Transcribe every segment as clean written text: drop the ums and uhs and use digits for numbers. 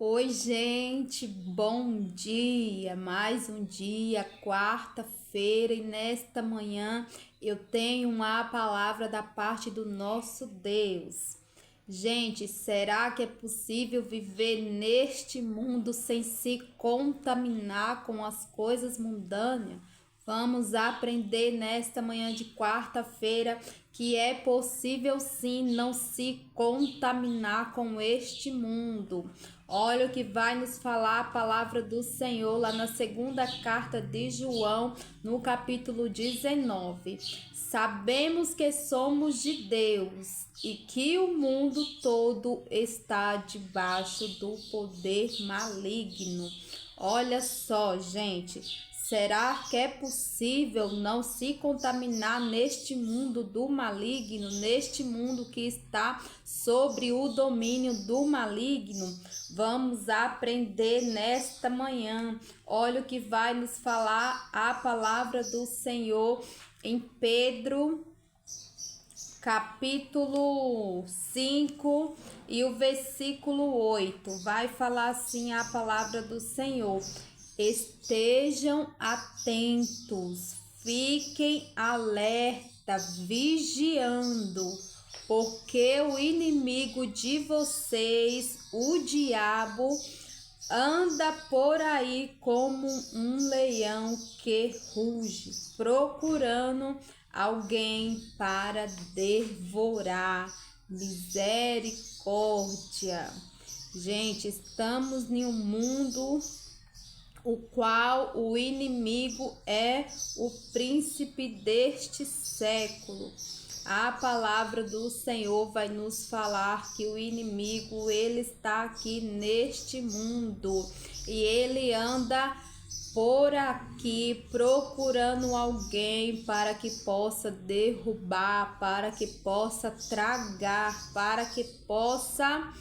Oi, gente, bom dia! Mais um dia, quarta-feira, e nesta manhã eu tenho uma palavra da parte do nosso Deus. Gente, será que é possível viver neste mundo sem se contaminar com as coisas mundanas? Vamos aprender nesta manhã de quarta-feira que é possível sim não se contaminar com este mundo. Olha o que vai nos falar a palavra do Senhor lá na segunda carta de João, no capítulo 19. Sabemos que somos de Deus e que o mundo todo está debaixo do poder maligno. Olha só, gente. Será que é possível não se contaminar neste mundo do maligno, neste mundo que está sobre o domínio do maligno? Vamos aprender nesta manhã. Olha o que vai nos falar a palavra do Senhor em Pedro, capítulo 5 e o versículo 8. Vai falar assim a palavra do Senhor. Estejam atentos, fiquem alerta, vigiando, porque o inimigo de vocês, o diabo, anda por aí como um leão que ruge, procurando alguém para devorar. Misericórdia. Gente, estamos em um mundo o qual o inimigo é o príncipe deste século. A palavra do Senhor vai nos falar que o inimigo, ele está aqui neste mundo e ele anda por aqui procurando alguém para que possa derrubar, para que possa tragar, para que possa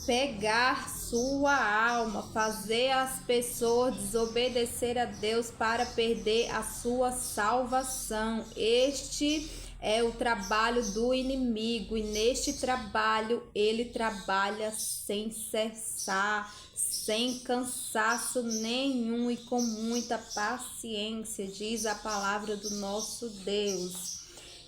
pegar sua alma, fazer as pessoas desobedecer a Deus para perder a sua salvação. Este é o trabalho do inimigo e neste trabalho ele trabalha sem cessar, sem cansaço nenhum e com muita paciência, diz a palavra do nosso Deus.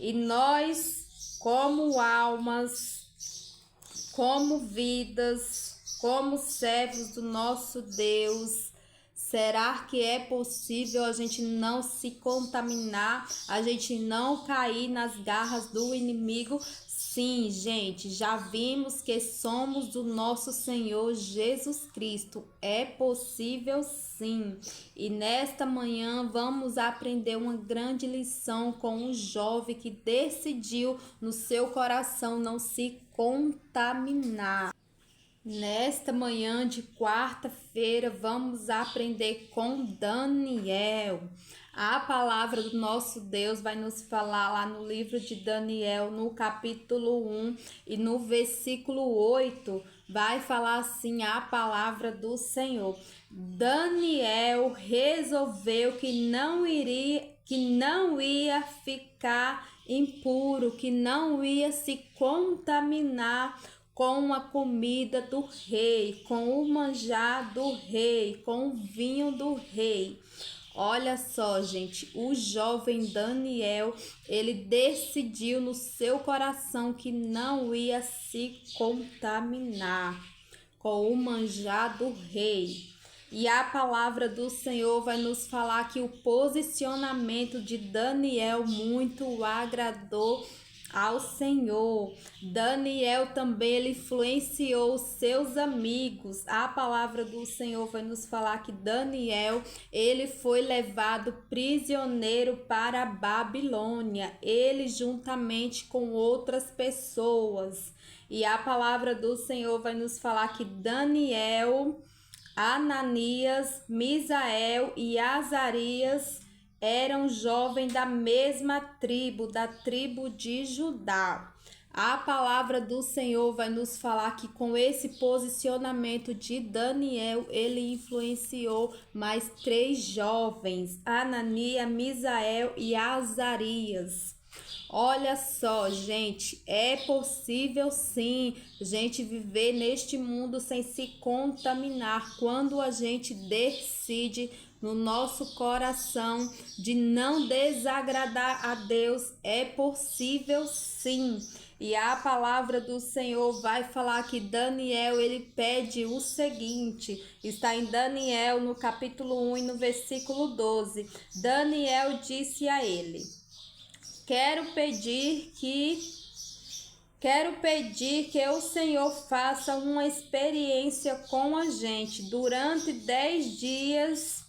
E nós, como almas, como vidas, como servos do nosso Deus, será que é possível a gente não se contaminar, a gente não cair nas garras do inimigo? Sim, gente, já vimos que somos do nosso Senhor Jesus Cristo. É possível sim. E nesta manhã vamos aprender uma grande lição com um jovem que decidiu no seu coração não se contaminar. Nesta manhã de quarta-feira, vamos aprender com Daniel. A palavra do nosso Deus vai nos falar lá no livro de Daniel, no capítulo 1 e no versículo 8, vai falar assim a palavra do Senhor. Daniel resolveu que não ia ficar impuro, que não ia se contaminar com a comida do rei, com o manjar do rei, com o vinho do rei. Olha só, gente, o jovem Daniel, ele decidiu no seu coração que não ia se contaminar com o manjar do rei. E a palavra do Senhor vai nos falar que o posicionamento de Daniel muito o agradou ao Senhor. Daniel também ele influenciou seus amigos. A palavra do Senhor vai nos falar que Daniel ele foi levado prisioneiro para a Babilônia, ele juntamente com outras pessoas. E a palavra do Senhor vai nos falar que Daniel, Ananias, Misael e Azarias eram jovens da mesma tribo, da tribo de Judá. A palavra do Senhor vai nos falar que com esse posicionamento de Daniel, ele influenciou mais 3 jovens, Ananias, Misael e Azarias. Olha só, gente, é possível sim a gente viver neste mundo sem se contaminar quando a gente decide no nosso coração de não desagradar a Deus. É possível sim. E a palavra do Senhor vai falar que Daniel, ele pede o seguinte, está em Daniel no capítulo 1 e no versículo 12. Daniel disse a ele: Quero pedir que o Senhor faça uma experiência com a gente. Durante 10 dias,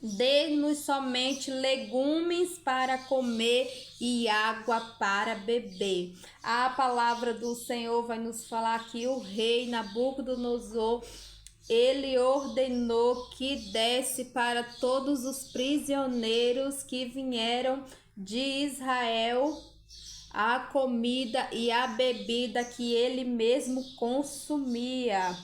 dê-nos somente legumes para comer e água para beber. A palavra do Senhor vai nos falar que o rei Nabucodonosor, ele ordenou que desse para todos os prisioneiros que vieram de Israel a comida e a bebida que ele mesmo consumia.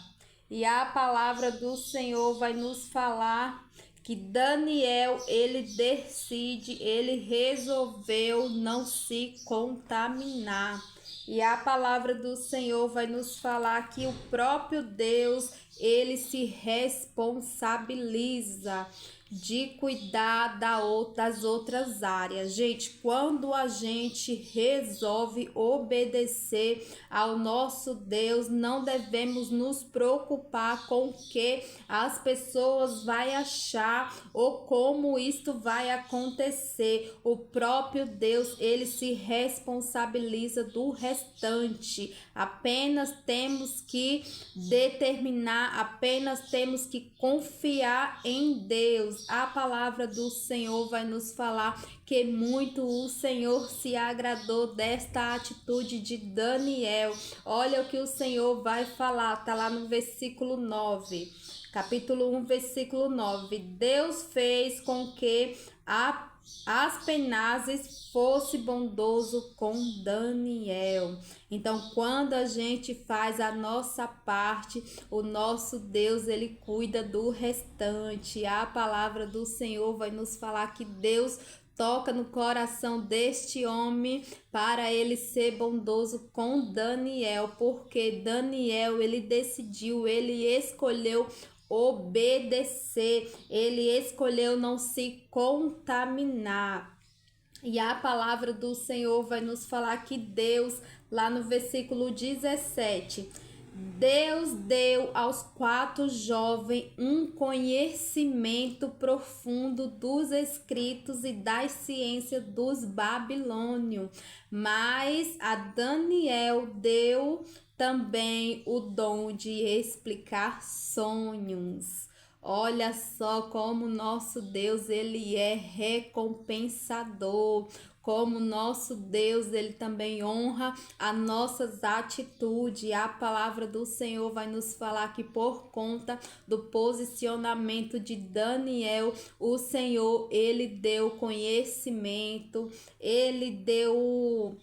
E a palavra do Senhor vai nos falar que Daniel, ele resolveu não se contaminar. E a palavra do Senhor vai nos falar que o próprio Deus, ele se responsabiliza de cuidar das outras áreas. Gente, quando a gente resolve obedecer ao nosso Deus, não devemos nos preocupar com o que as pessoas vão achar ou como isto vai acontecer. O próprio Deus, ele se responsabiliza do restante. Apenas temos que determinar, apenas temos que confiar em Deus. A palavra do Senhor vai nos falar que muito o Senhor se agradou desta atitude de Daniel. Olha o que o Senhor vai falar, tá lá no versículo 9. Capítulo 1, versículo 9. Deus fez com que Aspenazes fosse bondoso com Daniel. Então, quando a gente faz a nossa parte, o nosso Deus, ele cuida do restante. A palavra do Senhor vai nos falar que Deus toca no coração deste homem para ele ser bondoso com Daniel, porque Daniel, ele decidiu, ele escolheu obedecer, ele escolheu não se contaminar. E a palavra do Senhor vai nos falar que Deus, lá no versículo 17, Deus deu aos 4 jovens um conhecimento profundo dos escritos e das ciências dos babilônios, mas a Daniel deu também o dom de explicar sonhos. Olha só como nosso Deus, ele é recompensador, como nosso Deus, ele também honra as nossas atitudes. A palavra do Senhor vai nos falar que por conta do posicionamento de Daniel, o Senhor, ele deu conhecimento, ele deu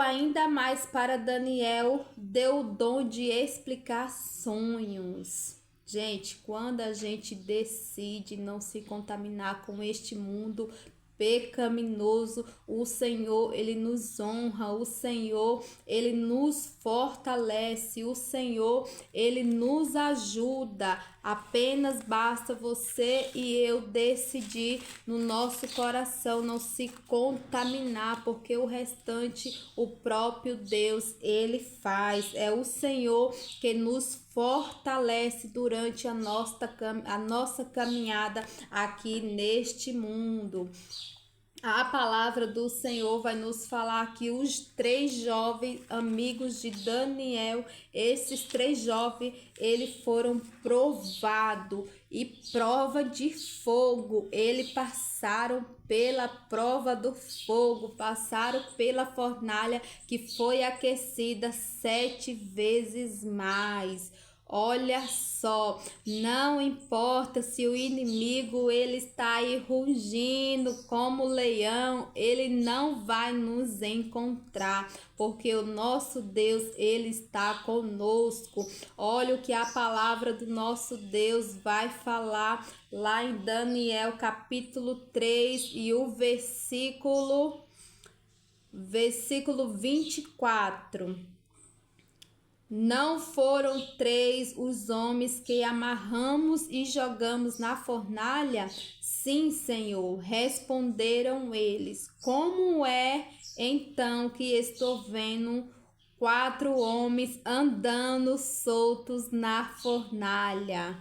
ainda mais para Daniel, deu o dom de explicar sonhos. Gente, quando a gente decide não se contaminar com este mundo pecaminoso, o Senhor, ele nos honra, o Senhor, ele nos fortalece, o Senhor, ele nos ajuda. Apenas basta você e eu decidir no nosso coração não se contaminar, porque o restante o próprio Deus, ele faz. É o Senhor que nos fortalece durante a nossa caminhada aqui neste mundo. A palavra do Senhor vai nos falar que os 3 jovens amigos de Daniel, esses 3 jovens, eles foram provados e prova de fogo. Eles passaram pela prova do fogo, passaram pela fornalha que foi aquecida 7 vezes mais. Olha só, não importa se o inimigo ele está aí rugindo como leão, ele não vai nos encontrar, porque o nosso Deus, ele está conosco. Olha o que a palavra do nosso Deus vai falar lá em Daniel capítulo 3 e o versículo versículo 24. Não foram 3 os homens que amarramos e jogamos na fornalha? Sim, Senhor, responderam eles. Como é então que estou vendo 4 homens andando soltos na fornalha?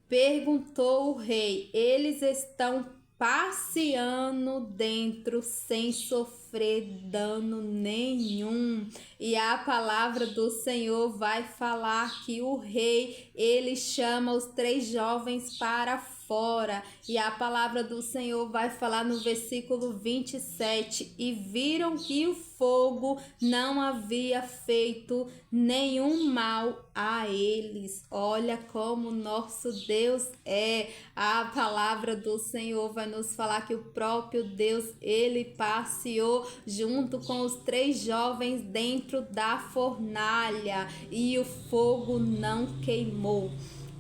Perguntou o rei. Eles estão passeando dentro sem sofrer dano nenhum. E a palavra do Senhor vai falar que o rei, ele chama os 3 jovens para fora. E a palavra do Senhor vai falar no versículo 27. E viram que o fogo não havia feito nenhum mal a eles. Olha como nosso Deus é. A palavra do Senhor vai nos falar que o próprio Deus, ele passeou junto com os 3 jovens dentro da fornalha e o fogo não queimou.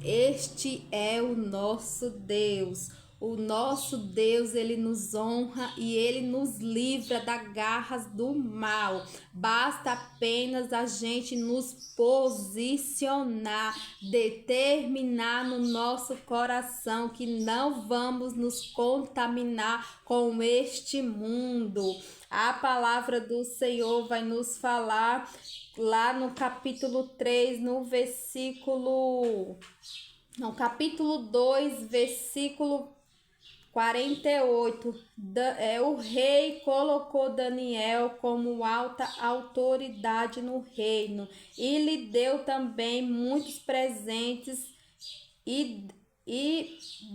Este é o nosso Deus. O nosso Deus, ele nos honra e ele nos livra das garras do mal. Basta apenas a gente nos posicionar, determinar no nosso coração que não vamos nos contaminar com este mundo. A palavra do Senhor vai nos falar lá no capítulo 3, no capítulo 2, versículo 48, o rei colocou Daniel como alta autoridade no reino e lhe deu também muitos presentes e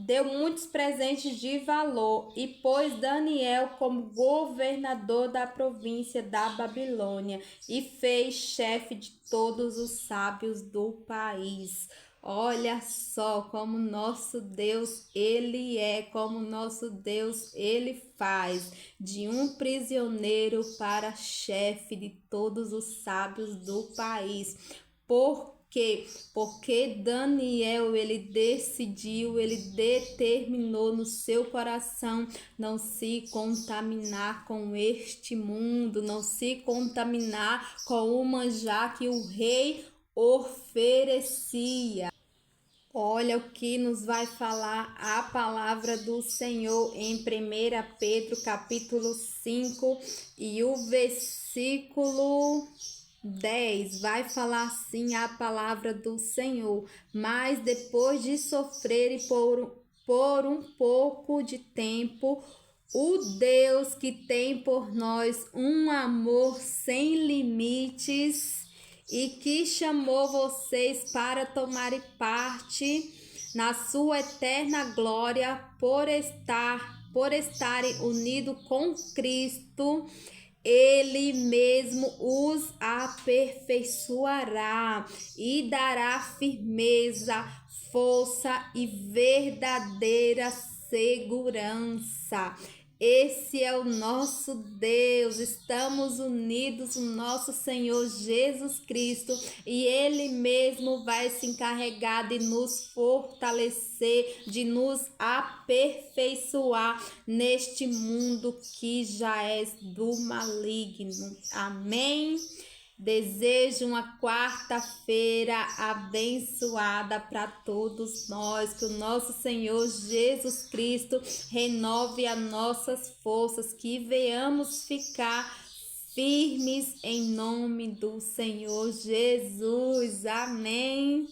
deu muitos presentes de valor e pôs Daniel como governador da província da Babilônia e fez chefe de todos os sábios do país. Olha só como nosso Deus, ele é, como nosso Deus, ele faz de um prisioneiro para chefe de todos os sábios do país. Por quê? Porque Daniel, ele decidiu, ele determinou no seu coração não se contaminar com este mundo, não se contaminar com o manjar que o rei oferecia. Olha o que nos vai falar a palavra do Senhor em 1 Pedro capítulo 5 e o versículo 10. Vai falar assim a palavra do Senhor: mas depois de sofrerem por um pouco de tempo, o Deus que tem por nós um amor sem limites e que chamou vocês para tomarem parte na sua eterna glória por estarem unidos com Cristo, ele mesmo os aperfeiçoará e dará firmeza, força e verdadeira segurança. Esse é o nosso Deus, estamos unidos no nosso Senhor Jesus Cristo e Ele mesmo vai se encarregar de nos fortalecer, de nos aperfeiçoar neste mundo que já é do maligno. Amém? Desejo uma quarta-feira abençoada para todos nós, que o nosso Senhor Jesus Cristo renove as nossas forças, que venhamos ficar firmes em nome do Senhor Jesus. Amém.